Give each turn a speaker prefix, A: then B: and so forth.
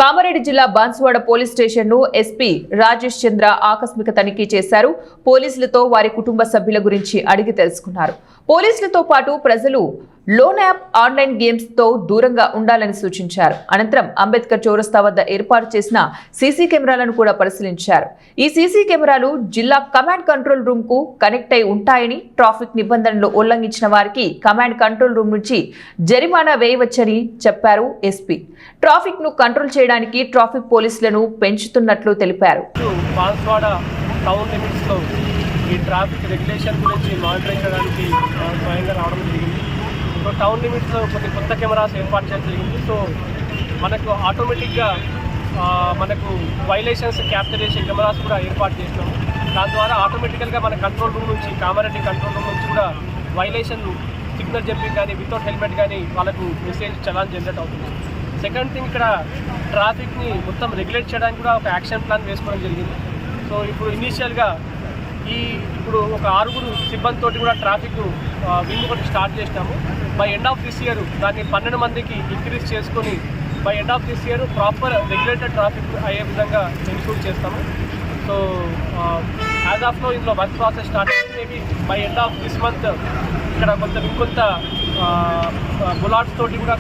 A: కామారెడ్డి జిల్లా Banswada police station ను SP Rajesh చంద్ర ఆకస్మిక తనిఖీ చేశారు. పోలీసులతో వారి కుటుంబ సభ్యుల గురించి అడిగి తెలుసుకున్నారు. పోలీసులతో పాటు ప్రజలు లోన్ యాప్ ఆన్లైన్ గేమ్స్ తో దూరంగా ఉండాలని సూచించారు. అనంతరం అంబేద్కర్ చౌరస్తా వద్ద ఏర్పాటు చేసిన సీసీ కెమెరాలను కూడా పరిశీలించారు. ఈ సీసీ కెమెరాలు జిల్లా కమాండ్ కంట్రోల్ రూమ్ కు కనెక్ట్ అయి ఉంటాయని, ట్రాఫిక్ నిబంధనలు ఉల్లంఘించిన వారికి కమాండ్ కంట్రోల్ రూమ్ నుంచి జరిమానా వేయవచ్చని చెప్పారు ఎస్పీ. ట్రాఫిక్ ను కంట్రోల్ చేయడానికి ట్రాఫిక్ పోలీసులను పెంచుతున్నట్లు తెలిపారు.
B: ఈ ట్రాఫిక్ రెగ్యులేషన్ గురించి మానిటరింగ్ చేయడానికి స్వయంగా రావడం జరిగింది. సో టౌన్ లిమిట్స్లో కొన్ని కొత్త కెమెరాస్ ఏర్పాటు చేయడం జరిగింది. సో మనకు ఆటోమేటిక్గా మనకు వైలేషన్స్ క్యాప్చర్ చేసే కెమెరాస్ కూడా ఏర్పాటు చేసినాము. దాని ద్వారా ఆటోమేటికల్గా మన కంట్రోల్ రూమ్ నుంచి, కామారెడ్డి కంట్రోల్ రూమ్ నుంచి కూడా వైలేషన్ సిగ్నల్ జంపింగ్ కానీ, వితౌట్ హెల్మెట్ కానీ వాళ్ళకు మెసేజ్ చలాన్ జనరేట్ అవుతుంది. సెకండ్ థింగ్, ఇక్కడ ట్రాఫిక్ని మొత్తం రెగ్యులేట్ చేయడానికి కూడా ఒక యాక్షన్ ప్లాన్ వేసుకోవడం జరిగింది. సో ఇప్పుడు ఇనీషియల్గా ఇప్పుడు ఒక 6 సిబ్బందితో కూడా ట్రాఫిక్ వింగ్ ఒకటి స్టార్ట్ చేసినాము. By end of this year దాన్ని 12 మందికి ఇంక్రీజ్ చేసుకొని by end of this year proper regulated traffic అయ్యే విధంగా ఇన్క్లూడ్ చేస్తాము. సో యాజ్ ఆఫ్ నో ఇందులో work process start maybe by end of this month ఇక్కడ ఇంకొంత బులాట్స్ తోటి కూడా